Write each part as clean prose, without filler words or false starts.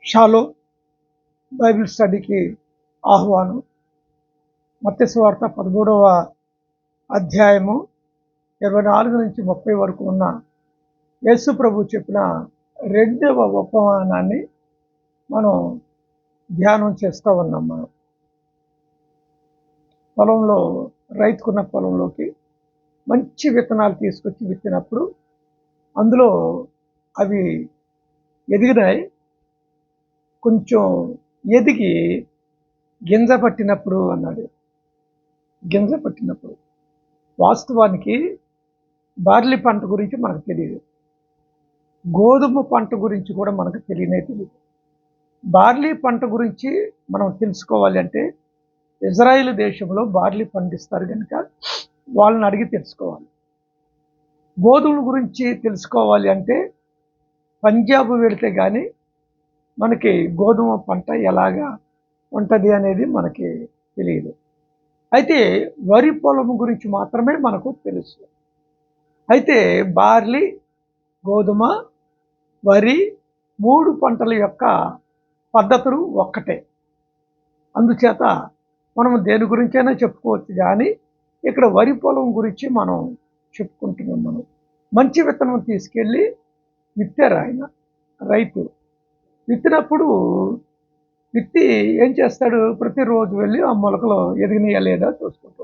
Shalom Bible స్టడీకి ఆహ్వానం. మత్తయి సువార్త 13వ అధ్యాయము 24 నుంచి 30 వరకు ఉన్న యేసు ప్రభు చెప్పిన రెండవ ఉపమానాన్ని మనం ధ్యానం చేస్తూ ఉన్నాం. మనం పొలంలో రైతుకున్న పొలంలోకి మంచి విత్తనాలు తీసుకొచ్చి విత్తినప్పుడు అందులో అవి ఎదిగినాయి. కొంచెం ఎదిగి గింజ పట్టినప్పుడు అన్నాడు. గింజ పట్టినప్పుడు వాస్తవానికి బార్లీ పంట గురించి మనకు తెలియదు, గోధుమ పంట గురించి కూడా మనకు తెలియదు. బార్లీ పంట గురించి మనం తెలుసుకోవాలి అంటే ఇజ్రాయిల్ దేశంలో బార్లీ పండిస్తారు కనుక వాళ్ళని అడిగి తెలుసుకోవాలి. గోధుమల గురించి తెలుసుకోవాలి అంటే పంజాబ్ వెళితే కానీ మనకి గోధుమ పంట ఎలాగా ఉంటుంది అనేది మనకి తెలియదు. అయితే వరి పొలం గురించి మాత్రమే మనకు తెలుసు. అయితే బార్లీ, గోధుమ, వరి 3 పంటల యొక్క పద్ధతులు ఒక్కటే. అందుచేత మనం దేని గురించైనా చెప్పుకోవచ్చు, కానీ ఇక్కడ వరి పొలం గురించి మనం చెప్పుకుంటున్నాం. మనం మంచి విత్తనం తీసుకెళ్ళి విత్తారు ఆయన రైతు. విత్తినప్పుడు విత్తి ఏం చేస్తాడు, ప్రతిరోజు వెళ్ళి ఆ మొలకలు ఎదిగినాయా లేదా చూసుకుంటూ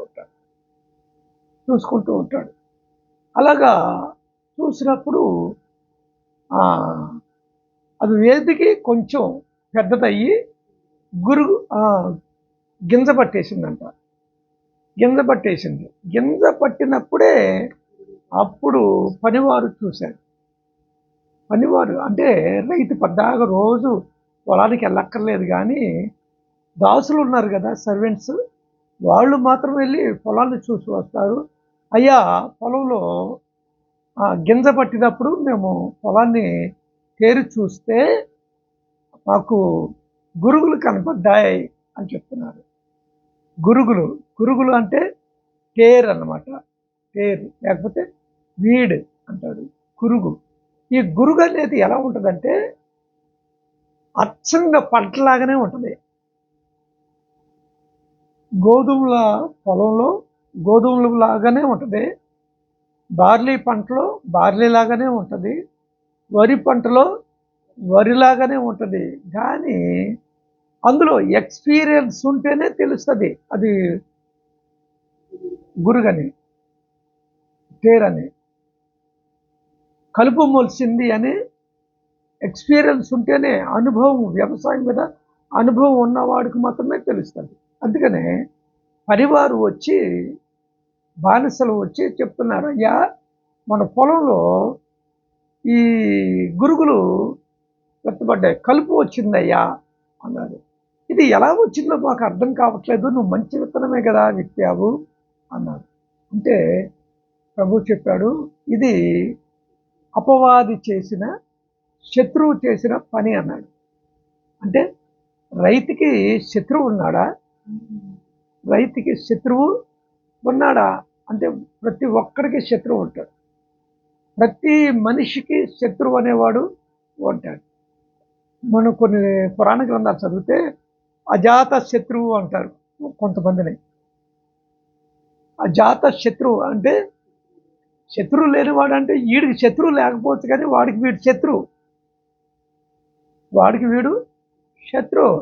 ఉంటాడు. అలాగా చూసినప్పుడు అది ఎదిగి కొంచెం పెద్దదయ్యి గింజ పట్టేసిందంట. గింజ పట్టినప్పుడే అప్పుడు పనివారు చూశారు. పనివారు అంటే రైతు పద్దాగా రోజు పొలానికి వెళ్ళక్కర్లేదు, కానీ దాసులు ఉన్నారు కదా, సర్వెంట్స్, వాళ్ళు మాత్రం వెళ్ళి పొలాన్ని చూసి వస్తారు. అయ్యా, పొలంలో గింజ పట్టినప్పుడు మేము పొలాన్ని తేరి చూస్తే మాకు గురుగులు కనపడ్డాయి అని చెప్తున్నారు. గురుగులు అంటే టేర్ అన్నమాట. టేర్ లేకపోతే వీడ్ అంటారు, గురుగు. ఈ గురుగు అనేది ఎలా ఉంటుందంటే అచ్చంగా పంటలాగానే ఉంటుంది. గోధుమల పొలంలో గోధుమల లాగానే ఉంటుంది, బార్లీ పంటలో బార్లీ లాగానే ఉంటుంది, వరి పంటలో వరిలాగానే ఉంటుంది. కానీ అందులో ఎక్స్పీరియన్స్ ఉంటేనే తెలుస్తుంది అది గురుగని, టేరని, కలుపు మొలిసింది అని ఎక్స్పీరియన్స్ ఉంటేనే, అనుభవం, వ్యవసాయం మీద అనుభవం ఉన్నవాడికి మాత్రమే తెలుస్తుంది. అందుకనే పనివారు వచ్చి, బానిసలు వచ్చి చెప్తున్నారు, అయ్యా మన పొలంలో ఈ గురుగులు వెత్తబడ్డాయి, కలుపు వచ్చిందయ్యా అన్నారు. ఇది ఎలా వచ్చిందో మాకు అర్థం కావట్లేదు, నువ్వు మంచి విత్తనమే కదా విత్తావు అన్నారు. అంటే ప్రభు చెప్పాడు, ఇది అపవాది చేసిన, శత్రువు చేసిన పని అన్నాడు. అంటే రైతుకి శత్రువు ఉన్నాడా? రైతుకి శత్రువు ఉన్నాడా అంటే ప్రతి ఒక్కడికి శత్రువు ఉంటాడు. ప్రతి మనిషికి శత్రువు అనేవాడు ఉంటాడు. మనం కొన్ని పురాణ గ్రంథాలు చదివితే అజాత శత్రువు అంటారు కొంతమందిని. అజాత శత్రువు అంటే శత్రువు లేనివాడు, అంటే వీడికి శత్రువు లేకపోవచ్చు కానీ వాడికి వీడు శత్రువు,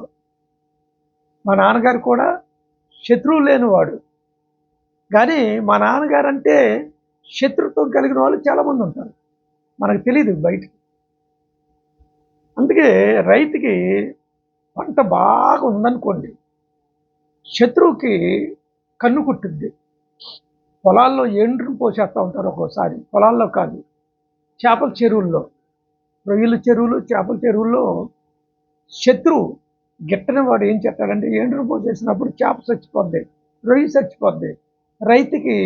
మా నాన్నగారు కూడా శత్రువు లేనివాడు, కానీ మా నాన్నగారు అంటే శత్రుత్వం కలిగిన వాళ్ళు చాలామంది ఉంటారు, మనకు తెలియదు బయటికి. అందుకే రైతుకి పంట బాగా ఉందనుకోండి, శత్రువుకి కన్ను కుట్టుద్ది. పొలాల్లో ఎండ్రును పోసేస్తూ ఉంటారు ఒక్కోసారి, పొలాల్లో కాదు, చేపల చెరువుల్లో, రొయ్యల చెరువులు, చేపల చెరువుల్లో శత్రువు గిట్టని వాడు ఏం చేస్తాడంటే ఎండ్రును పోసేసినప్పుడు చేప చచ్చిపోద్ది, రొయ్యి చచ్చిపోద్ది, రైతుకి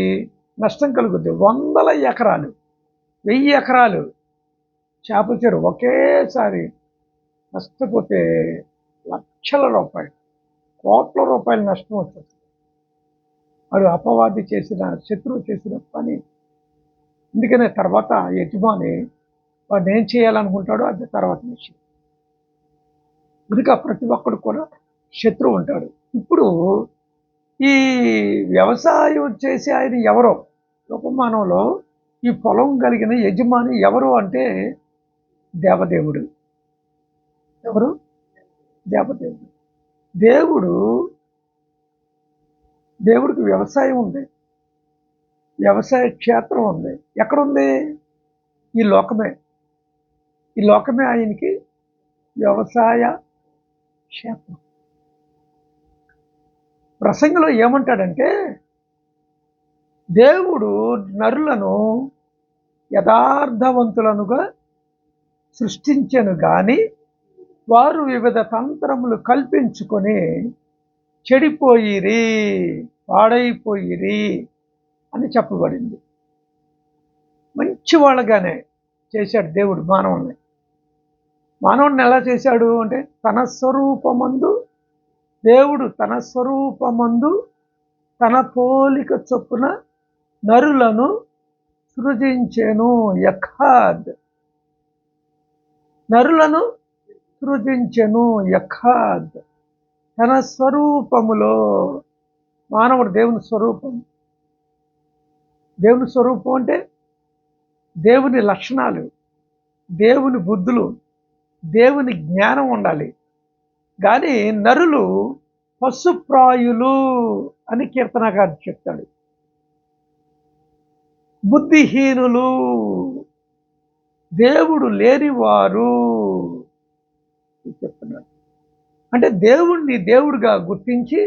నష్టం కలుగుద్ది. 100 ఎకరాలు 1000 ఎకరాలు చేపల చెరువు ఒకేసారి నష్టపోతే లక్షల రూపాయలు, కోట్ల రూపాయలు నష్టం వచ్చేస్తుంది. వాడు అపవాది చేసిన, శత్రువు చేసిన పని. అందుకనే తర్వాత యజమాని వాడు ఏం చేయాలనుకుంటాడో అది తర్వాత విషయం. కనుక ప్రతి ఒక్కడు కూడా శత్రువు ఉంటాడు. ఇప్పుడు ఈ వ్యవసాయం చేసే ఆయన ఎవరో, ఉపమానంలో ఈ పొలం కలిగిన యజమాని ఎవరు అంటే దేవదేవుడు. ఎవరు? దేవదేవుడు. దేవుడికి వ్యవసాయం ఉంది, వ్యవసాయ క్షేత్రం ఉంది. ఎక్కడుంది? ఈ లోకమే ఆయనకి వ్యవసాయ క్షేత్రం. ప్రసంగంలో ఏమంటాడంటే, దేవుడు నరులను యథార్థవంతులనుగా సృష్టించెను గాని వారు వివిధ తంత్రములు కల్పించుకొని చెడిపోయిరి, పాడైపోయిరి అని చెప్పబడింది. మంచి వాళ్ళగానే చేశాడు దేవుడు మానవుడిని ఎలా చేశాడు అంటే, దేవుడు తన స్వరూపమందు తన పోలిక చొప్పున నరులను సృజించెను. నరులను సృజించెను. తన స్వరూపములో. మానవుడు దేవుని స్వరూపం. దేవుని స్వరూపం అంటే దేవుని లక్షణాలు, దేవుని బుద్ధులు, దేవుని జ్ఞానం ఉండాలి. కానీ నరులు పశుప్రాయులు అని కీర్తనకారుడు చెప్తాడు. బుద్ధిహీనులు, దేవుడు లేనివారు చెప్తున్నాడు. అంటే దేవుణ్ణి దేవుడిగా గుర్తించి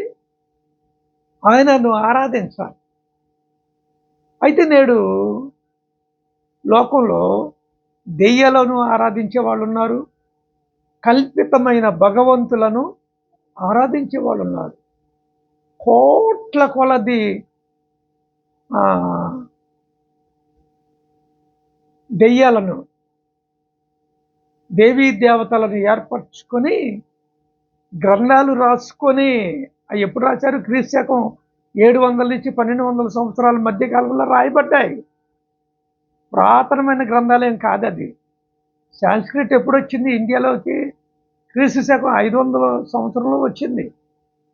ఆయనను ఆరాధించాలి. అయితే నేడు లోకంలో దెయ్యాలను ఆరాధించే వాళ్ళు ఉన్నారు, కల్పితమైన భగవంతులను ఆరాధించే వాళ్ళు ఉన్నారు. కోట్ల కొలది దెయ్యాలను, దేవీ దేవతలను ఏర్పరచుకొని గ్రంథాలు రాసుకొని, అవి ఎప్పుడు రాశారు? క్రీస్తు 700 నుంచి 1200 సంవత్సరాల మధ్య కాలంలో రాయబడ్డాయి. పురాతనమైన గ్రంథాలేం కాదు అది. సాంస్క్రిట్ ఎప్పుడు వచ్చింది ఇండియాలోకి? క్రీస్తు 500 సంవత్సరంలో వచ్చింది.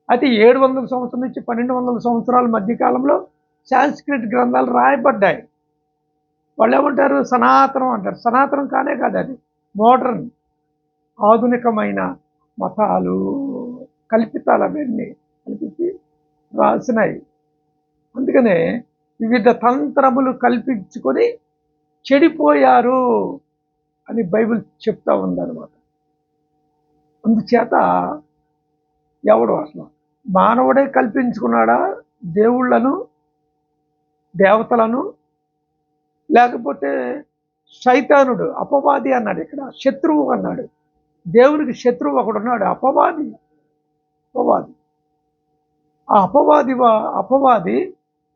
అయితే 700 సంవత్సరం నుంచి 1200 సంవత్సరాల మధ్య కాలంలో సాంస్క్రిట్ గ్రంథాలు రాయబడ్డాయి. వాళ్ళు ఏమంటారు? సనాతనం అంటారు. సనాతనం కానే కాదు అది, మోడర్న్, ఆధునికమైన మతాలు, కల్పితాలు అవన్నీ కల్పించి రాసినాయి. అందుకనే వివిధ తంత్రములు కల్పించుకొని చెడిపోయారు అని బైబిల్ చెప్తా ఉందన్నమాట. అందుచేత ఎవడు అసలు మానవుడే కల్పించుకున్నాడా దేవుళ్ళను, దేవతలను? లేకపోతే శైతానుడు, అపవాది అన్నాడు. ఇక్కడ శత్రువు అన్నాడు. దేవునికి శత్రువు ఒకడున్నాడు, అపవాది. ఆ అపవాది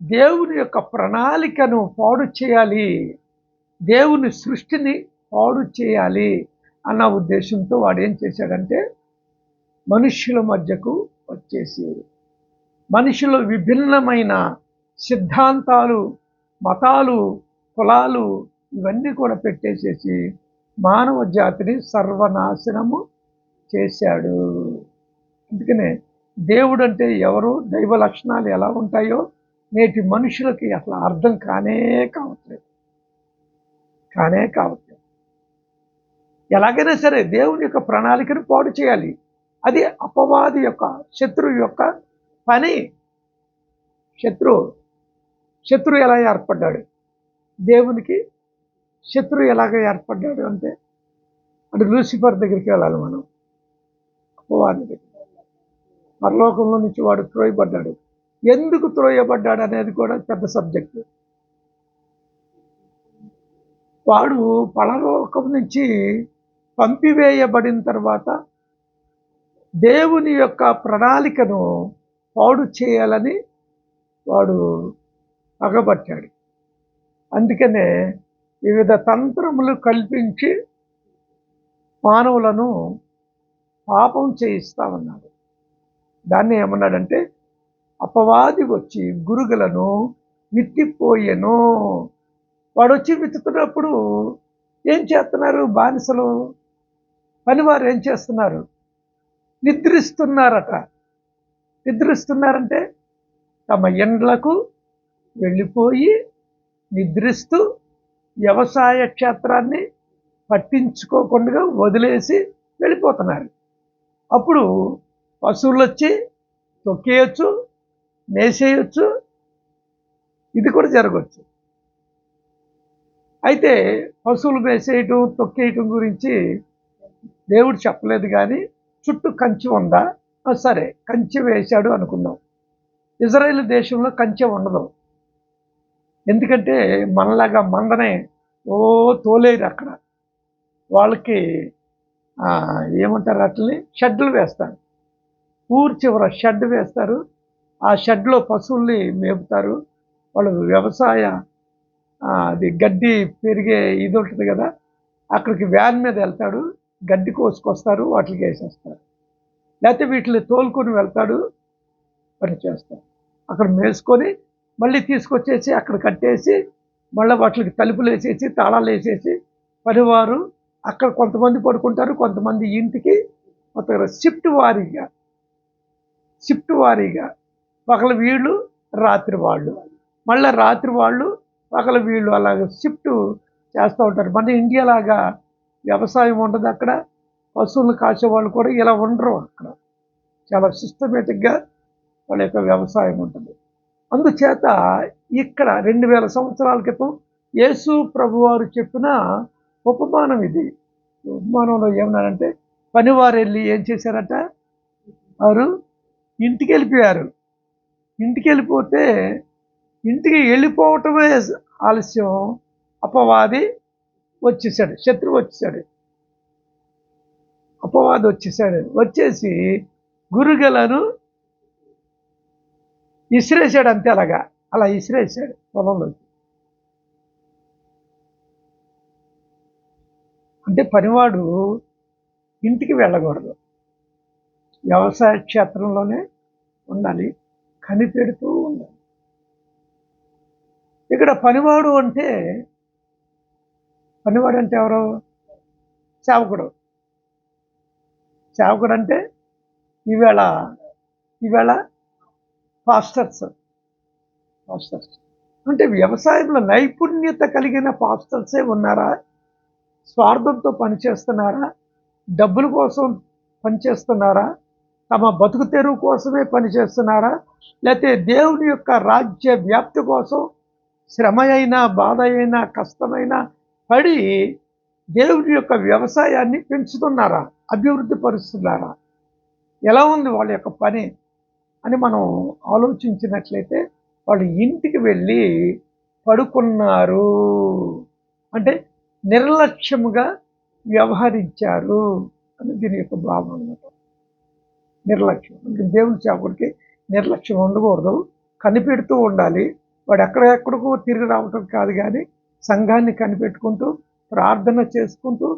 దేవుని యొక్క ప్రణాళికను పాడు చేయాలి, దేవుని సృష్టిని పాడు చేయాలి అన్న ఉద్దేశంతో వాడు ఏం చేశాడంటే, మనుష్యుల మధ్యకు వచ్చేసి మనుషులు విభిన్నమైన సిద్ధాంతాలు, మతాలు, కులాలు ఇవన్నీ కూడా పెట్టేసేసి మానవ జాతిని సర్వనాశనము చేశాడు. అందుకనే దేవుడు అంటే ఎవరు, దైవ లక్షణాలు ఎలా ఉంటాయో నేటి మనుషులకి అసలు అర్థం కానే కావట్లేదు. ఎలాగైనా సరే దేవుని యొక్క ప్రణాళికను పాడు చేయాలి. అది అపవాది యొక్క, శత్రువు యొక్క పని. శత్రువు ఎలా ఏర్పడ్డాడు? దేవునికి శత్రువు ఎలాగ ఏర్పడ్డాడు అంటే లూసిఫర్ దగ్గరికి వెళ్ళాలి మనం. అపవాది దగ్గర పరలోకంలో నుంచి వాడు త్రోయబడ్డాడు. ఎందుకు త్రోయబడ్డాడు అనేది కూడా పెద్ద సబ్జెక్టు. వాడు పరలోకం నుంచి పంపివేయబడిన తర్వాత దేవుని యొక్క ప్రణాళికను పాడు చేయాలని వాడు పగబట్టాడు. అందుకనే వివిధ తంత్రములు కల్పించి మానవులను పాపం చేయిస్తా ఉన్నాడు. దాన్ని ఏమన్నాడంటే, అపవాది వచ్చి గురుగులను విత్తిపోయెను. వాడు వచ్చి విత్తుతున్నప్పుడు ఏం చేస్తున్నారు? బానిసలు, పనివారు ఏం చేస్తున్నారు? నిద్రిస్తున్నారట. నిద్రిస్తున్నారంటే తమ ఇండ్లకు వెళ్ళిపోయి నిద్రిస్తూ వ్యవసాయ క్షేత్రాన్ని పట్టించుకోకుండా వదిలేసి వెళ్ళిపోతున్నారు. అప్పుడు పశువులు వచ్చి తొక్కేయచ్చు, మేసేయచ్చు, ఇది కూడా జరగవచ్చు. అయితే పశువులు మేసేయటం, తొక్కేయటం గురించి దేవుడు చెప్పలేదు, కానీ చుట్టూ కంచె ఉందా? సరే, కంచె వేశాడు అనుకుందాం. ఇజ్రాయేల్ దేశంలో కంచె ఉండదు. ఎందుకంటే మనలాగా మందనే తోలేరు అక్కడ. వాళ్ళకి ఏమంటారు, అట్లని షెడ్లు వేస్తారు. ఊరు చివర షెడ్ వేస్తారు. ఆ షెడ్లో పశువుల్ని మేపుతారు. వాళ్ళు వ్యవసాయ అది గడ్డి పెరిగే ఇది ఉంటుంది కదా, అక్కడికి వ్యాన్ మీద వెళ్తాడు, గడ్డి కోసుకొస్తారు, వాటికి వేసేస్తారు. లేకపోతే వీటిని తోలుకొని వెళ్తాడు, పని చేస్తారు. అక్కడ మేసుకొని మళ్ళీ తీసుకొచ్చేసి అక్కడ కట్టేసి మళ్ళీ వాటికి తలుపులు వేసేసి తాళాలు వేసేసి పనివారు అక్కడ కొంతమంది పడుకుంటారు, కొంతమంది ఇంటికి షిఫ్ట్ వారీగా పగల వీళ్ళు, రాత్రి వాళ్ళు, మళ్ళీ రాత్రి వాళ్ళు, పగల వీళ్ళు, అలాగ షిఫ్ట్ చేస్తూ ఉంటారు. మన ఇండియా లాగా వ్యవసాయం ఉండదు అక్కడ. పశువులు కాసేవాళ్ళు కూడా ఇలా ఉండరు అక్కడ. చాలా సిస్టమేటిక్గా వాళ్ళ యొక్క వ్యవసాయం ఉంటుంది. అందుచేత ఇక్కడ 2000 సంవత్సరాల క్రితం యేసు ప్రభువారు చెప్పిన ఉపమానం ఇది. ఉపమానంలో ఏమన్నారంటే, పనివారు వెళ్ళి ఏం చేశారట, వారు ఇంటికి వెళ్ళిపోయారు. ఇంటికి వెళ్ళిపోతే ఇంటికి వెళ్ళిపోవటమే ఆలస్యం, అపవాది వచ్చేసాడు, శత్రువు వచ్చేసాడు. అపవాది వచ్చేసి గురుగలను ఇసిరేసాడు. అంతే, అలా ఇసిరేసాడు పొలంలోకి. అంటే పనివాడు ఇంటికి వెళ్ళకూడదు, వ్యవసాయ క్షేత్రంలోనే ఉండాలి, కనిపెడుతూ ఉండాలి. ఇక్కడ పనివాడు అంటే ఎవరు? సేవకుడు. సేవకుడు అంటే ఈవేళ పాస్టర్స్ అంటే వ్యవసాయంలో నైపుణ్యత కలిగిన పాస్టర్సే ఉన్నారా? స్వార్థంతో పనిచేస్తున్నారా? డబ్బుల కోసం పనిచేస్తున్నారా? తమ బతుకు తెరువు కోసమే పనిచేస్తున్నారా? లేకపోతే దేవుని యొక్క రాజ్య వ్యాప్తి కోసం శ్రమ అయినా, బాధ అయినా, కష్టమైనా పడి దేవుని యొక్క వ్యవసాయాన్ని పెంచుతున్నారా? అభివృద్ధి పరుస్తున్నారా? ఎలా ఉంది వాళ్ళ యొక్క పని అని మనం ఆలోచించినట్లయితే, వాళ్ళు ఇంటికి వెళ్ళి పడుకున్నారు అంటే నిర్లక్ష్యముగా వ్యవహరించారు అని దీని యొక్క భావం అన్నమాట. నిర్లక్ష్యం అంటే దేవుని సేవకుడికి నిర్లక్ష్యం ఉండకూడదు, కనిపెడుతూ ఉండాలి. వాడు ఎక్కడెక్కడికో తిరిగి రావటం కాదు, కానీ సంఘాన్ని కనిపెట్టుకుంటూ ప్రార్థన చేసుకుంటూ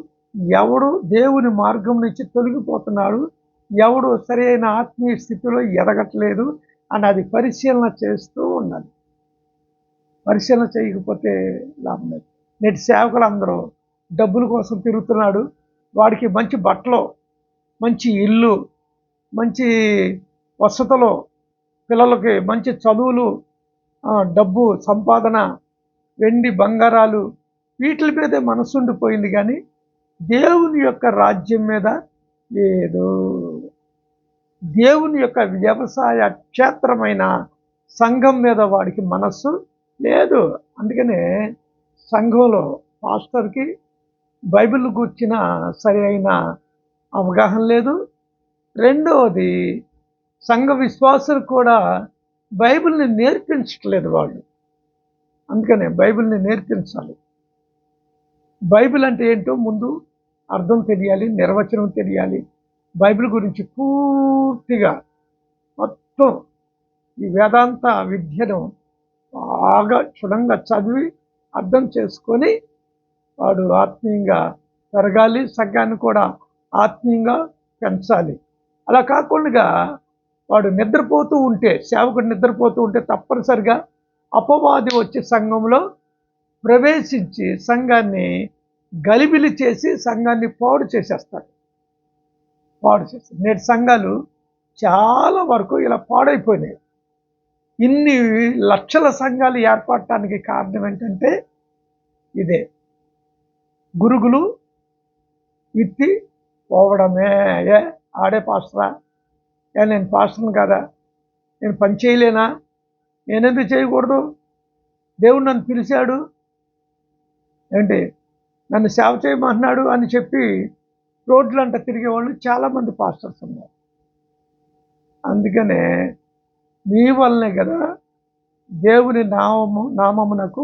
ఎవడు దేవుని మార్గం నుంచి తొలగిపోతున్నాడు, ఎవడు సరైన ఆత్మీయ స్థితిలో ఎదగట్లేదు అన్నది పరిశీలన చేస్తూ ఉండాలి. పరిశీలన చేయకపోతే లాభం లేదు. నేటి సేవకులు అందరూ డబ్బుల కోసం తిరుగుతున్నాడు. వాడికి మంచి బట్టలు, మంచి ఇల్లు, మంచి వసతులు, పిల్లలకి మంచి చదువులు, డబ్బు సంపాదన, వెండి బంగారాలు, వీటి మీదే మనసు ఉండిపోయింది, కానీ దేవుని యొక్క రాజ్యం మీద లేదు. దేవుని యొక్క వ్యవసాయ క్షేత్రమైన సంఘం మీద వాడికి మనస్సు లేదు. అందుకనే సంఘంలో పాస్టర్కి బైబిల్ గుర్చిన సరి అయిన అవగాహన లేదు. రెండవది, సంఘ విశ్వాసులు కూడా బైబిల్ని నేర్పించట్లేదు వాళ్ళు. అందుకనే బైబిల్ని నేర్పించాలి. బైబిల్ అంటే ఏంటో ముందు అర్థం తెలియాలి, నిర్వచనం తెలియాలి. బైబిల్ గురించి పూర్తిగా మొత్తం ఈ వేదాంత విద్యను బాగా క్షుణ్ణంగా చదివి అర్థం చేసుకొని వాడు ఆత్మీయంగా పెరగాలి, సంఘాన్ని కూడా ఆత్మీయంగా పెంచాలి. అలా కాకుండా వాడు నిద్రపోతూ ఉంటే, సేవకుడు నిద్రపోతూ ఉంటే తప్పనిసరిగా అపవాది వచ్చి సంఘంలో ప్రవేశించి సంఘాన్ని గలిబిలి చేసి సంఘాన్ని పాడు చేసేస్తాడు. పాడు చేస్తారు. నేటి సంఘాలు చాలా వరకు ఇలా పాడైపోయినాయి. ఇన్ని లక్షల సంఘాలు ఏర్పడటానికి కారణం ఏంటంటే ఇదే, గురుగులు విత్తి పోవడమే. ఆడే పాస్టరా, నేను పాస్టర్ని కదా, నేను పని చేయలేనా, నేనెందుకు చేయకూడదు, దేవుడు నన్ను పిలిచాడు ఏంటి, నన్ను సేవ చేయమంటున్నాడు అని చెప్పి రోడ్లంట తిరిగే వాళ్ళు చాలామంది పాస్టర్స్ ఉన్నారు. అందుకనే మీ వల్లనే కదా దేవుని నామమునకు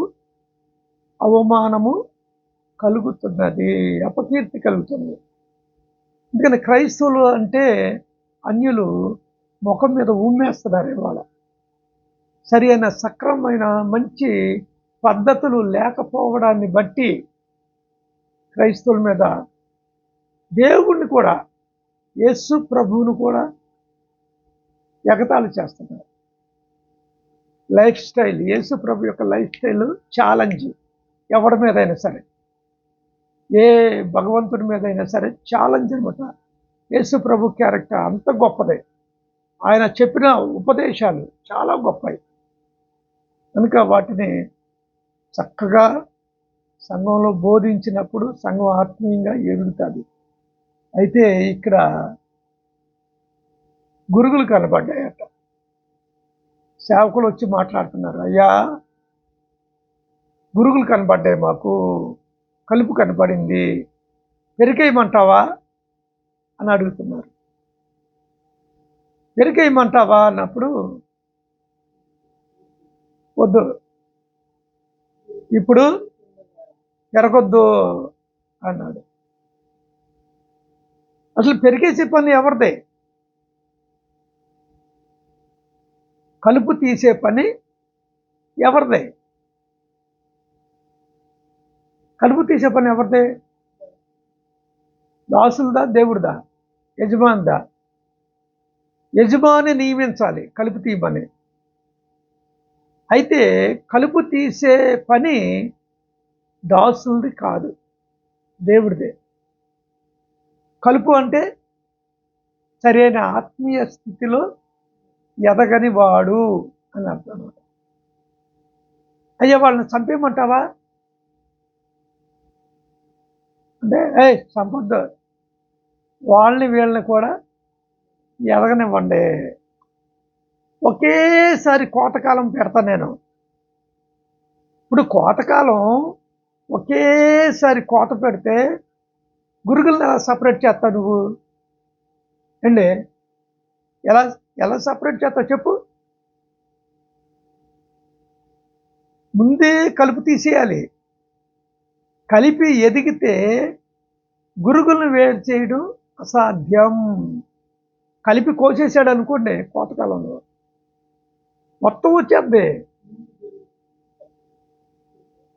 అవమానము కలుగుతున్నది, అపకీర్తి కలుగుతుంది. అందుకని క్రైస్తవులు అంటే అన్యులు ముఖం మీద ఉమ్మేస్తున్నారు ఇవాళ. సరి అయిన సక్రమమైన మంచి పద్ధతులు లేకపోవడాన్ని బట్టి క్రైస్తవుల మీద దేవుణ్ణి కూడా, యేసు ప్రభువును కూడా ఎగతాళి చేస్తున్నారు. లైఫ్ స్టైల్, యేసు ప్రభు యొక్క లైఫ్ స్టైల్ ఛాలెంజ్ ఎవరి మీద అయినా సరే, ఏ భగవంతుడి మీద అయినా సరే ఛాలెంజ్ అనమాట. యేసు ప్రభు క్యారెక్టర్ అంత గొప్పదే, ఆయన చెప్పిన ఉపదేశాలు చాలా గొప్పవి. కనుక వాటిని చక్కగా సంఘంలో బోధించినప్పుడు సంఘం ఆత్మీయంగా ఎదుగుతుంది. అయితే ఇక్కడ గురుగులు కనబడ్డాయట. సేవకులు వచ్చి మాట్లాడుతున్నారు, అయ్యా గురుగులు కనబడ్డాయి, మాకు కలుపు కనపడింది, పెరికేయమంటావా అని అడుగుతున్నారు. పెరికేయమంటావా అన్నప్పుడు వద్దు, ఇప్పుడు పెరగొద్దు అన్నాడు. అసలు పెరిగేసే పని ఎవరిదే? కలుపు తీసే పని ఎవరిదే? కలుపు తీసే పని ఎవరిదే? దాసులదా, దేవుడిదా, యజమానిదా? యజమాని నియమించాలి కలుపు తీయమని. అయితే కలుపు తీసే పని దాసులది కాదు, దేవుడిదే. కలుపు అంటే సరైన ఆత్మీయ స్థితిలో ఎదగని వాడు అని అర్థం. అయ్యా వాళ్ళని చంపేయమంటావా అంటే, చంపొద్దు, వాళ్ళని వీళ్ళని కూడా ఎదగనివ్వండి. ఒకేసారి కోతకాలం పెడతా నేను. ఇప్పుడు కోతకాలం ఒకేసారి కోత పెడితే గురుగులను ఎలా సపరేట్ చేస్తావు నువ్వు అండి? ఎలా ఎలా సపరేట్ చేస్తావు చెప్పు? ముందే కలుపు తీసేయాలి. కలిపి ఎదిగితే గురుగులను వేరు చేయడం అసాధ్యం. కలిపి కోసేసాడు అనుకోండి, కోతకాలంలో మొత్తం వచ్చేద్ది.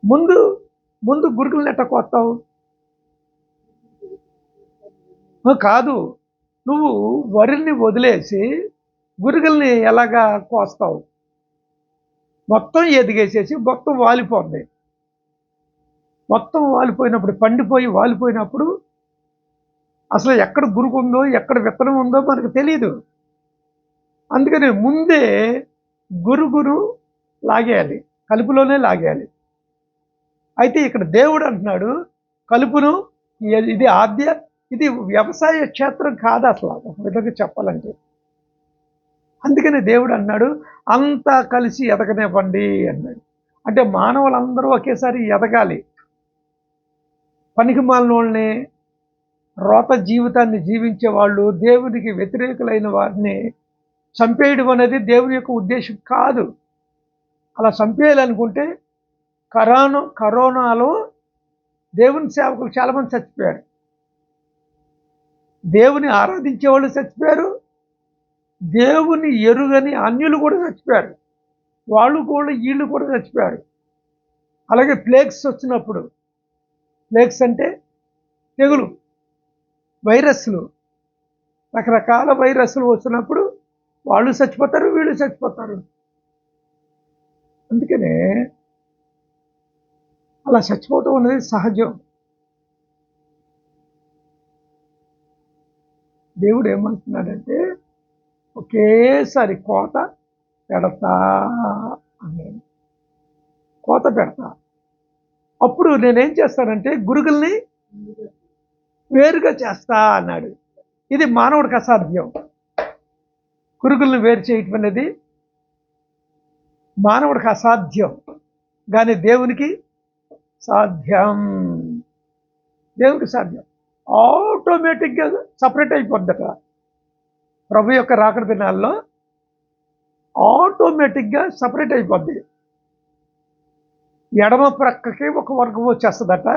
ముందు ముందు గురుగులను ఎట్ట కోస్తావు? కాదు, నువ్వు వరిని వదిలేసి గురుగుల్ని ఎలాగా కోస్తావు? మొత్తం ఎదిగేసేసి మొత్తం వాలిపోద్ది. మొత్తం వాలిపోయినప్పుడు, పండిపోయి వాలిపోయినప్పుడు అసలు ఎక్కడ గురుగు ఉందో, ఎక్కడ విత్తనం ఉందో మనకు తెలియదు. అందుకని ముందే గురుగురు లాగేయాలి, కలుపులోనే లాగేయాలి. అయితే ఇక్కడ దేవుడు అంటున్నాడు, కలుపును, ఇది వ్యవసాయ క్షేత్రం కాదు అసలు, ఒక విధంగా చెప్పాలంటే. అందుకని దేవుడు అన్నాడు, అంతా కలిసి ఎదగనివ్వండి అన్నాడు. అంటే మానవులందరూ ఒకేసారి ఎదగాలి. పనికి మాలిన వాళ్ళని, రోత జీవితాన్ని జీవించే వాళ్ళు, దేవునికి వ్యతిరేకులైన వారిని చంపేయడం అనేది దేవుని యొక్క ఉద్దేశం కాదు. అలా చంపేయాలనుకుంటే కరోనాలో దేవుని సేవకులు చాలామంది చచ్చిపోయారు. దేవుని ఆరాధించే వాళ్ళు చచ్చిపోయారు, దేవుని ఎరుగని అన్యులు కూడా చచ్చిపోయారు. వాళ్ళు కూడా వీళ్ళు కూడా చచ్చిపోయారు. అలాగే ప్లేగ్స్ వచ్చినప్పుడు, ప్లేగ్స్ అంటే తెగులు, వైరస్లు, రకరకాల వైరస్లు వచ్చినప్పుడు వాళ్ళు చచ్చిపోతారు, వీళ్ళు చచ్చిపోతారు. అందుకనే అలా చచ్చిపోవటం అనేది సహజం. దేవుడు ఏమంటున్నాడంటే ఒకేసారి కోత పెడతా అన్నాడు. కోత పెడతా. అప్పుడు నేనేం చేస్తానంటే గురుగుల్ని వేరుగా చేస్తా అన్నాడు. ఇది మానవుడికి అసాధ్యం. గురుగుల్ని వేరు చేయటం అనేది మానవుడికి అసాధ్యం, కానీ దేవునికి సాధ్యం. దేవునికి సాధ్యం. ఆటోమేటిక్గా సపరేట్ అయిపోద్దట. ప్రభు యొక్క రాకడ దినాల్లో ఆటోమేటిక్గా సపరేట్ అయిపోద్ది. ఎడమ ప్రక్కకి ఒక వర్గం వచ్చేస్తుందట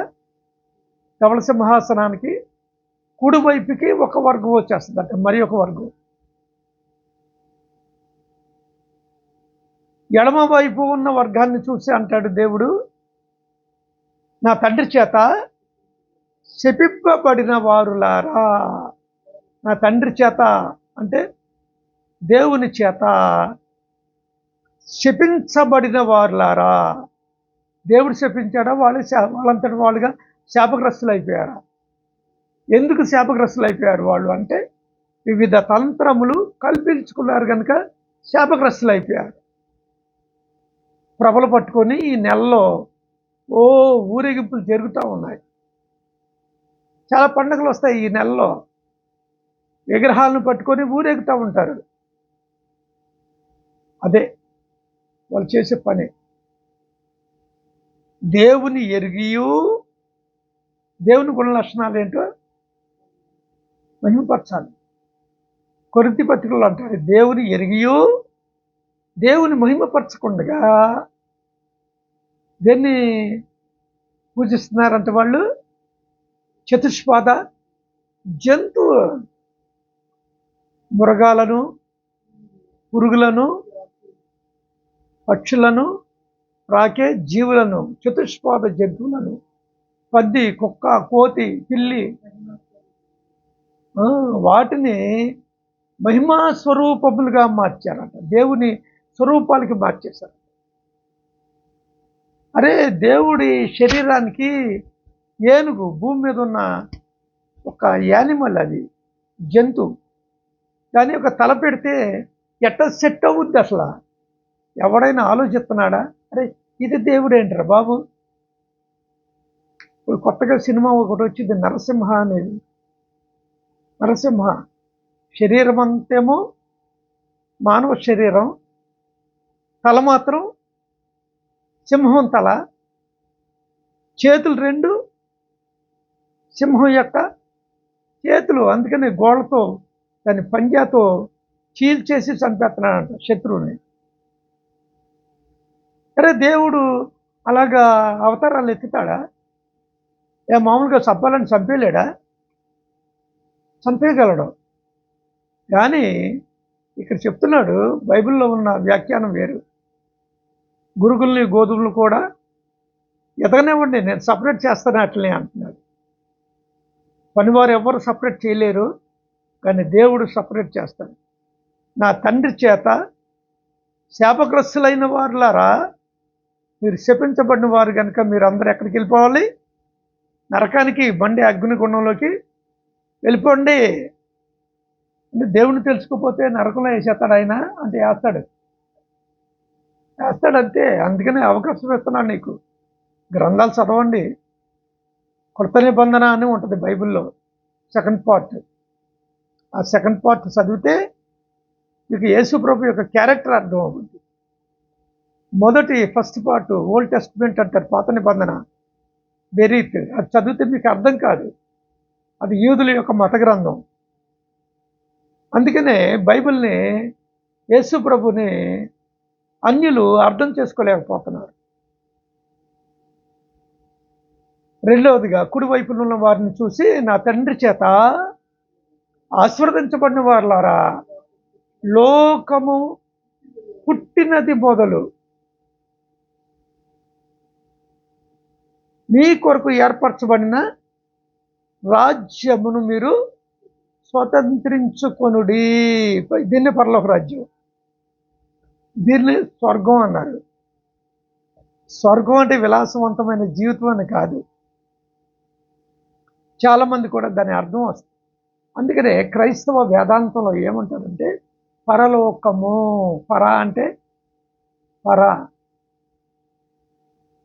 ధవళ సింహాసనానికి, కుడివైపుకి ఒక వర్గం వచ్చేస్తుందట మరి ఒక వర్గం. ఎడమ వైపు ఉన్న వర్గాన్ని చూసి అంటాడు దేవుడు, నా తండ్రి చేత శపింపబడిన వారులారా. నా తండ్రి చేత అంటే దేవుని చేత శపించబడిన వారులారా. దేవుడు శపించాడా? వాళ్ళంతటి వాళ్ళుగా శాపగ్రస్తులు అయిపోయారా? ఎందుకు శాపగ్రస్తులు అయిపోయారు వాళ్ళు అంటే వివిధ తంత్రములు కల్పించుకున్నారు కనుక శాపగ్రస్తులు అయిపోయారు. ప్రభలు పట్టుకొని ఈ నెలలో ఊరేగింపులు జరుగుతూ ఉన్నాయి. చాలా పండుగలు వస్తాయి ఈ నెలలో. విగ్రహాలను పట్టుకొని ఊరేగుతూ ఉంటారు. అదే వాళ్ళు చేసే పని. దేవుని ఎరిగియు, దేవుని గుణ లక్షణాలు ఏంటో మహిమపరచాలి. కొరింథీ పత్రికలో అంటారు, దేవుని ఎరిగియు దేవుని మహిమపరచకుండా దేన్ని పూజిస్తున్నారంటే వాళ్ళు చతుష్పాద జంతువు, మృగాలను, పురుగులను, పక్షులను, రాకే జీవులను, చతుష్పాద జంతువులను, పంది, కుక్క, కోతి, పిల్లి, వాటిని మహిమా స్వరూపములుగా మార్చారట. దేవుని స్వరూపాలకి మార్చేశారు. అరే దేవుడి శరీరానికి ఏనుగు భూమి మీద ఉన్న ఒక యానిమల్, అది జంతువు. దాని యొక్క తల పెడితే ఎట్లా సెట్ అవుద్ది అసలు? ఎవడైనా ఆలోచిస్తున్నాడా? అరే ఇది దేవుడు ఏంటరా బాబు? ఇప్పుడు కొత్తగా సినిమా ఒకటి వచ్చింది నరసింహ అనేది. నరసింహ శరీరం అంతేమో మానవ శరీరం, తల మాత్రం సింహం తల, చేతులు రెండు సింహం యొక్క చేతులు. అందుకని గోళ్ళతో దాని పంజాతో చీల్చేసి చంపేస్తున్నాడంట శత్రువుని. అరే దేవుడు అలాగా అవతారాలు ఎత్తుతాడా? మామూలుగా చంపాలని చంపేయలేడా? చంపేయగలడు. కానీ ఇక్కడ చెప్తున్నాడు, బైబిల్లో ఉన్న వ్యాఖ్యానం వేరు. గురుగుల్ని గోధుమలు కూడా ఎదగనివ్వండి, నేను సపరేట్ చేస్తాను అట్లనే అంటున్నాడు. పనివారు ఎవరు సపరేట్ చేయలేరు, కానీ దేవుడు సపరేట్ చేస్తాడు. నా తండ్రి చేత శాపగ్రస్తులైన వారులారా, మీరు శపించబడిన వారు కనుక మీరు అందరూ ఎక్కడికి వెళ్ళిపోవాలి? నరకానికి, బండి అగ్నిగుండంలోకి వెళ్ళిపోండి. అంటే దేవుణ్ణి తెలుసుకోకపోతే నరకంలో వేసేస్తాడు ఆయన అంటే వేస్తాడంతే. అందుకనే అవకాశం ఇస్తున్నాడు నీకు. గ్రంథాలు చదవండి. కొత్త నిబంధన అని ఉంటుంది బైబిల్లో, సెకండ్ పార్ట్. ఆ సెకండ్ పార్ట్ చదివితే మీకు యేసు ప్రభు యొక్క క్యారెక్టర్ అర్థం అవుతుంది. ఫస్ట్ పార్ట్ ఓల్డ్ టెస్ట్మెంట్ అంటారు, పాత నిబంధన, బెరీత్. అది చదివితే మీకు అర్థం కాదు. అది యూదుల యొక్క మత గ్రంథం. అందుకనే బైబిల్ని, యేసు ప్రభుని అన్యులు అర్థం చేసుకోలేకపోతున్నారు. రెండవదిగా, కుడివైపున ఉన్న వారిని చూసి నా తండ్రి చేత ఆశీర్వదించబడిన వారులారా, లోకము పుట్టినది మొదలు మీ కొరకు ఏర్పరచబడిన రాజ్యమును మీరు స్వతంత్రించుకొనుడి. దీన్ని పరలోక రాజ్యం, దీన్ని స్వర్గం అన్నారు. స్వర్గం అంటే విలాసవంతమైన జీవితం అని కాదు. చాలామంది కూడా దాని అర్థం వస్తుంది. అందుకనే క్రైస్తవ వేదాంతంలో ఏమంటారంటే పరలోకము, పర అంటే పర,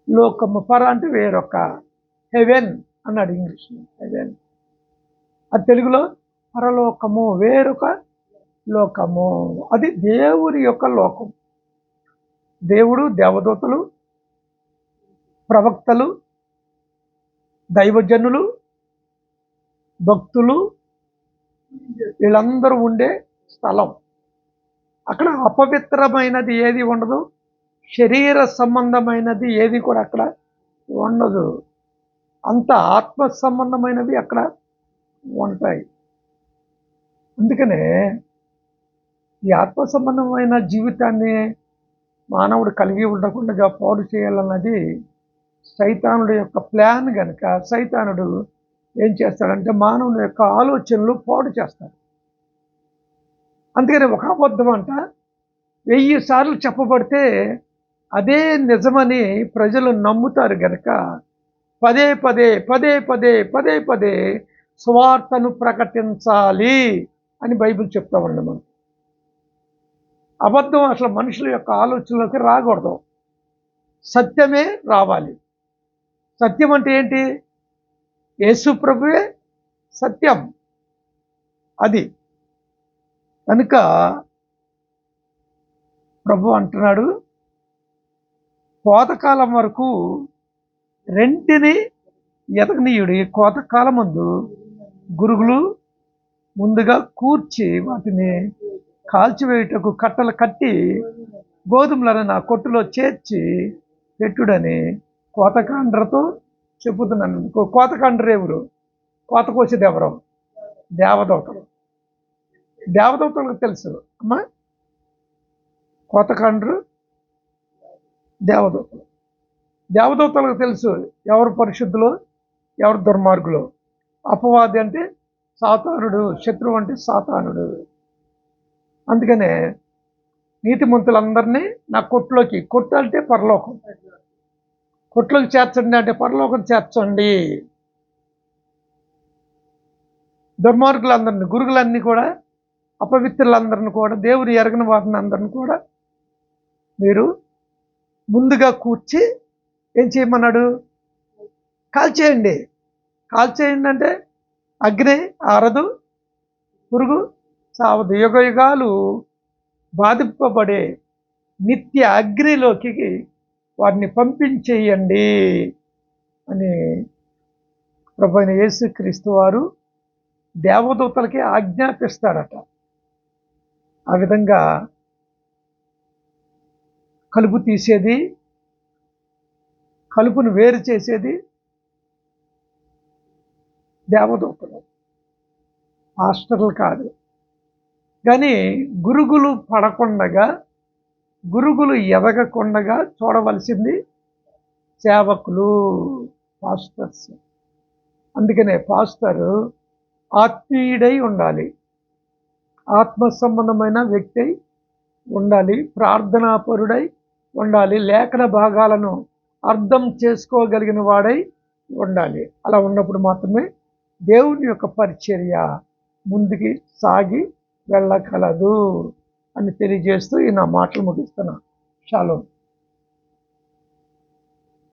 లోకము, పర అంటే వేరొక, హెవెన్ అన్నాడు ఇంగ్లీష్లో, హెవెన్. అది తెలుగులో పరలోకము, వేరొక లోకము. అది దేవుని యొక్క లోకం. దేవుడు, దేవదూతలు, ప్రవక్తలు, దైవజనులు, భక్తులు, వీళ్ళందరూ ఉండే స్థలం. అక్కడ అపవిత్రమైనది ఏది ఉండదు, శరీర సంబంధమైనది ఏది కూడా అక్కడ ఉండదు. అంత ఆత్మ సంబంధమైనవి అక్కడ ఉంటాయి. అందుకనే ఈ ఆత్మ సంబంధమైన జీవితాన్ని మానవుడు కలిగి ఉండకుండా పాడు చేయాలన్నది సైతానుడి యొక్క ప్లాన్ కనుక సైతానుడు ఏం చేస్తాడంటే మానవుని యొక్క ఆలోచనలు పాడు చేస్తాడు. అందుకని ఒక అబద్ధం అంట 1000 సార్లు చెప్పబడితే అదే నిజమని ప్రజలు నమ్ముతారు గనక పదే పదే పదే పదే పదే పదే సువార్తను ప్రకటించాలి అని బైబిల్ చెప్తా ఉన్నాం. మనం అబద్ధం అసలు మనుషుల యొక్క ఆలోచనలోకి రాకూడదు, సత్యమే రావాలి. సత్యం అంటే ఏంటి? యేసు ప్రభువే సత్యం. అది కనుక ప్రభు అంటున్నాడు, కోతకాలం వరకు రెంటిని ఎదగనీయుడు. ఈ కోతకాలం ముందు గురుగులు ముందుగా కూర్చి వాటిని కాల్చివేయుటకు కట్టలు కట్టి గోధుమలను నా కొట్టులో చేర్చి పెట్టుడని కోతకాండ్రతో చెబుతున్నాను. కోతకాండ్ర ఎవరు? కోత కోసేది ఎవరు? దేవదూతలు. దేవదూతలకు తెలుసు అమ్మా, కోతకాండ్రు దేవదూతలు. దేవదూతలకు తెలుసు ఎవరు పరిశుద్ధులు, ఎవరు దుర్మార్గులు. అపవాది అంటే సాతానుడు, శత్రువు అంటే సాతానుడు. అందుకనే నీతిమంతులందరినీ నా కొట్టులోకి, కొట్టు అంటే పరలోకం, కొట్లోకి చేర్చండి అంటే పరలోకం చేర్చండి. దుర్మార్గులందరినీ, గురుగులన్నీ కూడా, అపవిత్రులందరినీ కూడా, దేవుని ఎరగని వారిని అందరిని కూడా మీరు ముందుగా కూర్చి ఏం చేయమన్నాడు? కాల్చేయండి. కాల్చేయండి అంటే అగ్ని ఆరదు, పురుగు సావదు, యుగ యుగాలు బాధింపబడే నిత్య అగ్నిలోకి వారిని పంపించేయండి అని ప్రభు అయిన యేసుక్రీస్తు వారు దేవదూతలకి ఆజ్ఞాపిస్తాడట. ఆ విధంగా కలుపు తీసేది, కలుపును వేరు చేసేది దేవదూతలు, మాస్టర్లు కాదు. కానీ గురుగులు పడకుండగా, గురుగులు ఎదగకుండగా చూడవలసింది సేవకులు, పాస్టర్స్. అందుకనే పాస్టరు ఆత్మీయుడై ఉండాలి, ఆత్మ సంబంధమైన వ్యక్తి ఉండాలి, ప్రార్థనాపరుడై ఉండాలి, లేఖన భాగాలను అర్థం చేసుకోగలిగిన వాడై ఉండాలి. అలా ఉన్నప్పుడు మాత్రమే దేవుని యొక్క పరిచర్య ముందుకి సాగి వెళ్ళగలదు అని తెలియజేస్తూ ఈ నా మాటలు ముగిస్తున్నాను. షాలోమ్.